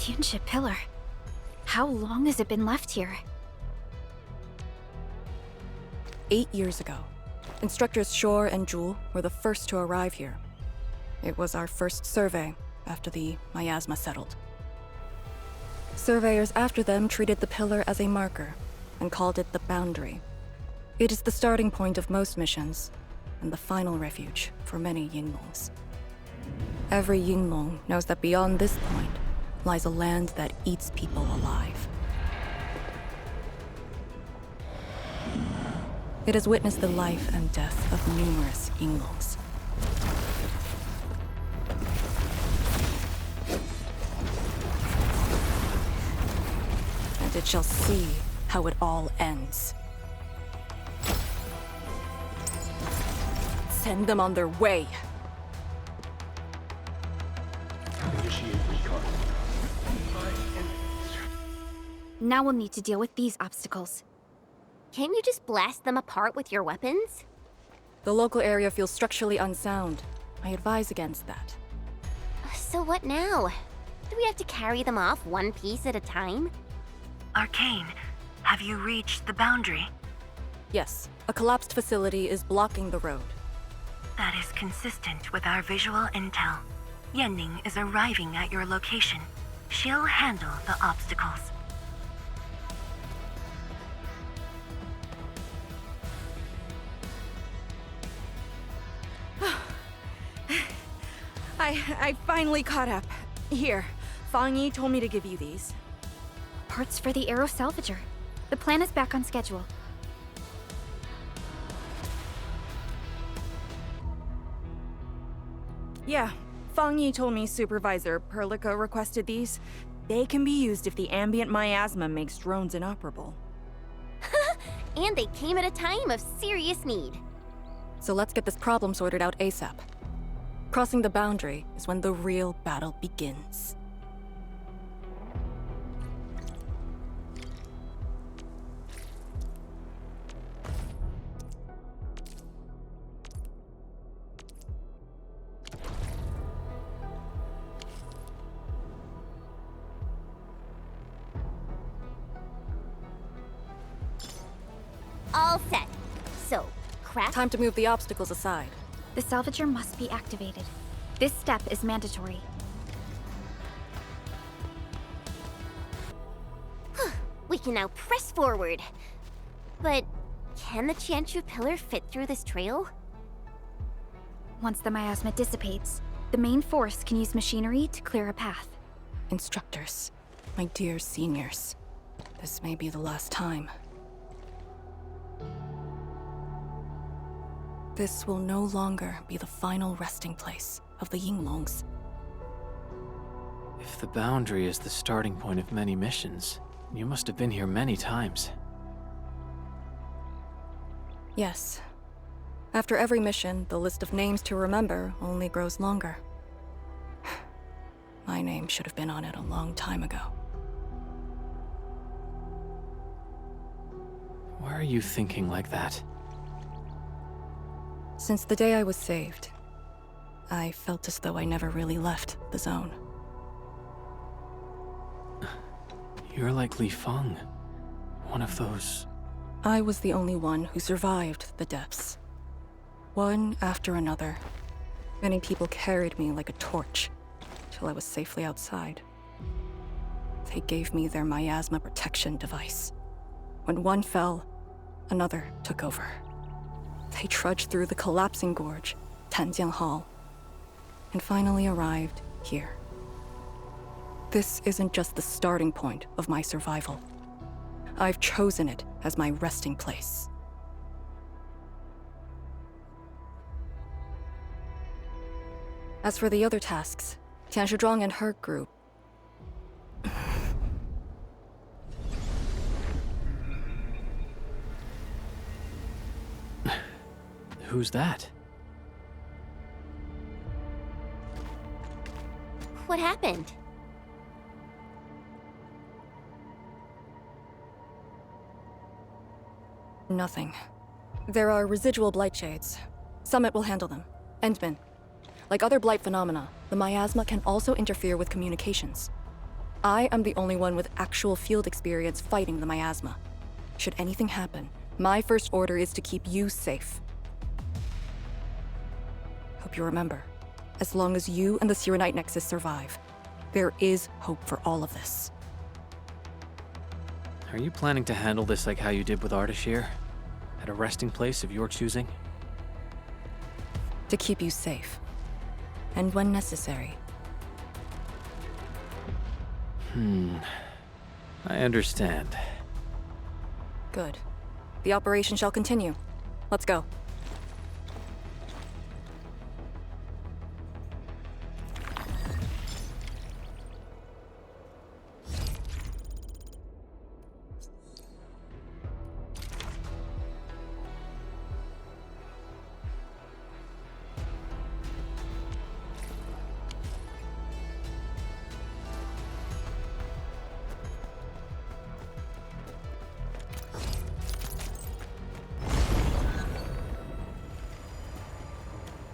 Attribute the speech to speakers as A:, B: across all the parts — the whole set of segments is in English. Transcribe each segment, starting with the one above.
A: Tianxia pillar. How long has it been left here?
B: 8 years ago. Instructors Shore and Jewel were the first to arrive here. It was our first survey after the miasma settled. Surveyors after them treated the pillar as a marker and called it the boundary. It is the starting point of most missions and the final refuge for many Yinglongs. Every Yinglong knows that beyond this point lies a land that eats people alive. It has witnessed the life and death of numerous Yinglongs. And it shall see how it all ends. Send them on their way.
C: Initiate recon.
A: Now we'll need to deal with these obstacles.
D: Can't you just blast them apart with your weapons?
B: The local area feels structurally unsound. I advise against that.
D: So what now? Do we have to carry them off one piece at a time?
E: Arcane, have you reached the boundary?
B: Yes, a collapsed facility is blocking the road.
E: That is consistent with our visual intel. Yenning is arriving at your location. She'll handle the obstacles.
F: I finally caught up. Here, Fang Yi told me to give you these.
A: Parts for the aero salvager. The plan is back on schedule.
F: Yeah, Fang Yi told me Supervisor Perlica requested these. They can be used if the ambient miasma makes drones inoperable.
D: And they came at a time of serious need.
B: So let's get this problem sorted out ASAP. Crossing the boundary is when the real battle begins.
D: All set. So, craft.
B: Time to move the obstacles aside.
A: The salvager must be activated. This step is mandatory.
D: We can now press forward. But can the Tianxia pillar fit through this trail?
A: Once the miasma dissipates, the main force can use machinery to clear a path.
B: Instructors, my dear seniors, this may be the last time. This will no longer be the final resting place of the Yinglongs.
G: If the boundary is the starting point of many missions, you must have been here many times.
B: Yes. After every mission, the list of names to remember only grows longer. My name should have been on it a long time ago.
G: Why are you thinking like that?
B: Since the day I was saved, I felt as though I never really left the zone.
G: You're like Li Feng, one of those...
B: I was the only one who survived the depths. One after another, many people carried me like a torch till I was safely outside. They gave me their miasma protection device. When one fell, another took over. They trudged through the collapsing gorge, Tanjiang Hall, and finally arrived here. This isn't just the starting point of my survival. I've chosen it as my resting place. As for the other tasks, Tian Shizhuang and her group...
G: Who's that?
D: What happened?
B: Nothing. There are residual blight shades. Summit will handle them. Endman. Like other blight phenomena, the miasma can also interfere with communications. I am the only one with actual field experience fighting the miasma. Should anything happen, my first order is to keep you safe. Hope you remember, as long as you and the Sirenite Nexus survive, there is hope for all of this.
G: Are you planning to handle this like how you did with Ardashir? At a resting place of your choosing?
B: To keep you safe. And when necessary.
G: I understand.
B: Good. The operation shall continue. Let's go.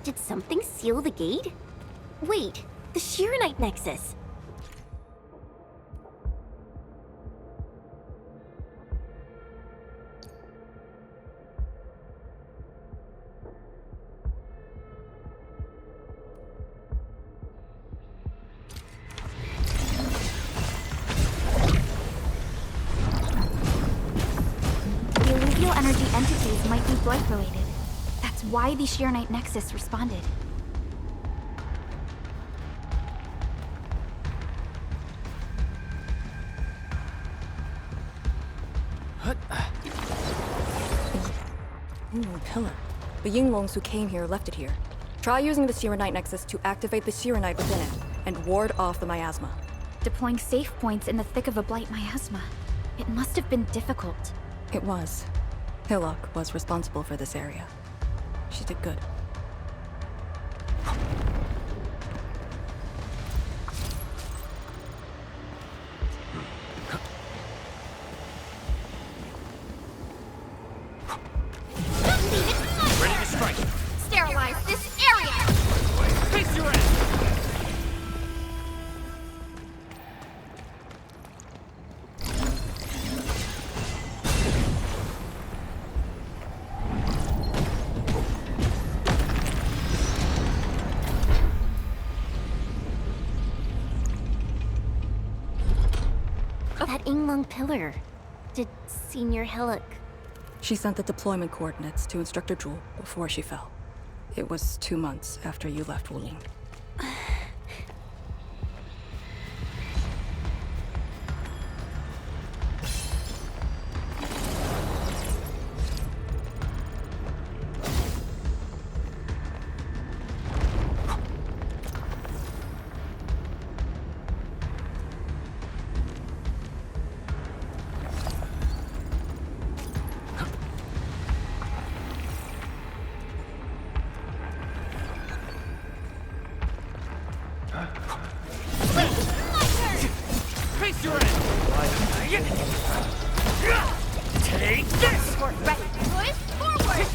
D: Did something seal the gate? Wait, the Shirenite Nexus.
A: The alluvial energy entities might be blood-related. That's why the Shirenite Nexus responded.
B: Pillar. The Yinglongs who came here left it here. Try using the Sirenite Nexus to activate the Sirenite within it, and ward off the miasma.
A: Deploying safe points in the thick of a blight miasma. It must have been difficult.
B: It was. Hillock was responsible for this area. She did good.
C: Ready to strike.
D: Sterilize this area!
C: Face your ass.
D: That Yinglong pillar. Did Senior Hillock...
B: She sent the deployment coordinates to Instructor Jewel before she fell. It was 2 months after you left Wuling.
C: Face your ass. Take this.
D: We're ready. Push forward!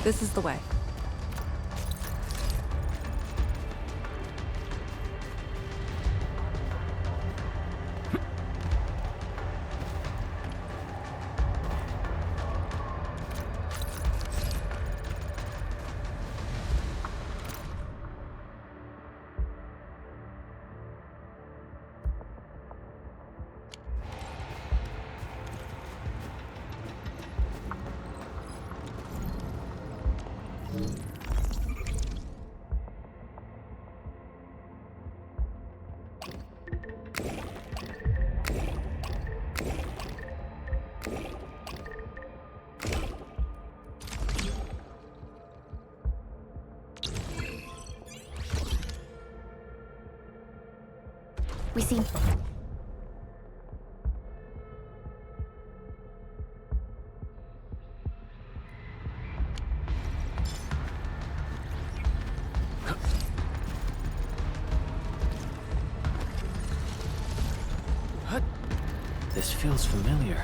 B: This is the way.
A: We seem...
G: This feels familiar.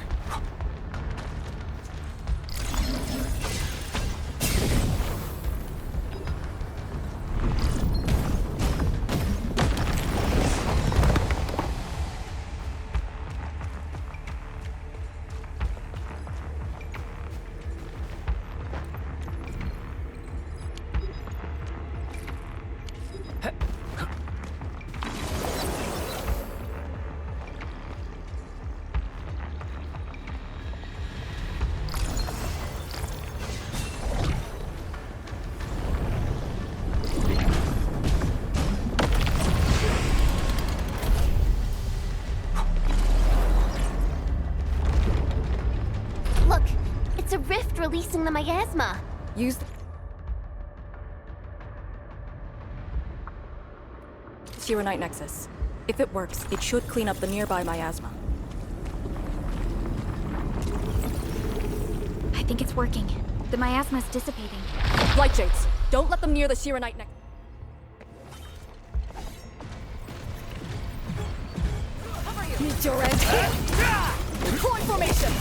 D: Look, it's a rift releasing the miasma.
B: Use the Shiranite Nexus. If it works, it should clean up the nearby miasma.
A: I think it's working. The miasma's dissipating.
B: Light Shades, don't let them near the Shiranite Nexus. Meet your end. Deploy formation!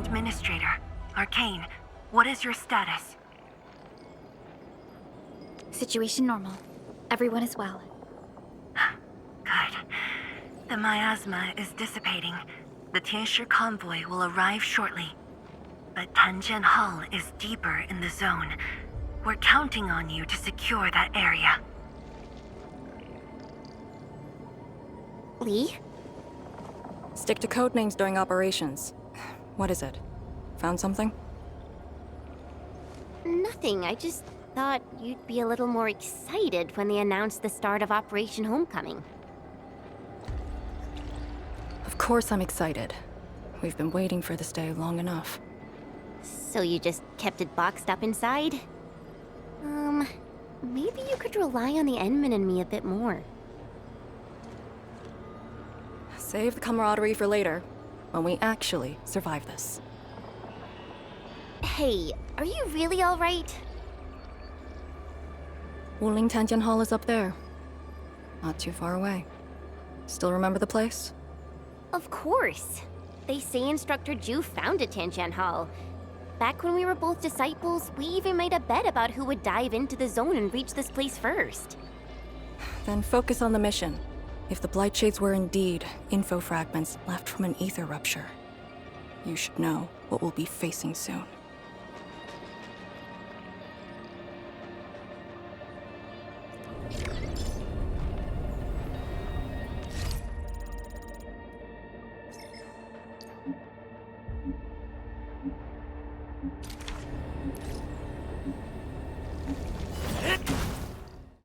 E: Administrator, Arcane, what is your status?
A: Situation normal. Everyone is well.
E: Good. The miasma is dissipating. The Tianshi convoy will arrive shortly. But Tanjian Hall is deeper in the zone. We're counting on you to secure that area.
D: Lee?
B: Stick to code names during operations. What is it? Found something?
D: Nothing. I just thought you'd be a little more excited when they announced the start of Operation Homecoming.
B: Of course I'm excited. We've been waiting for this day long enough.
D: So you just kept it boxed up inside? Maybe you could rely on the Endman and me a bit more.
B: Save the camaraderie for later, when we actually survive this.
D: Hey, are you really alright?
B: Wuling Tanjian Hall is up there. Not too far away. Still remember the place?
D: Of course. They say Instructor Ju founded Tanjian Hall. Back when we were both disciples, we even made a bet about who would dive into the zone and reach this place first.
B: Then focus on the mission. If the Blight Shades were indeed info fragments left from an ether rupture, you should know what we'll be facing soon.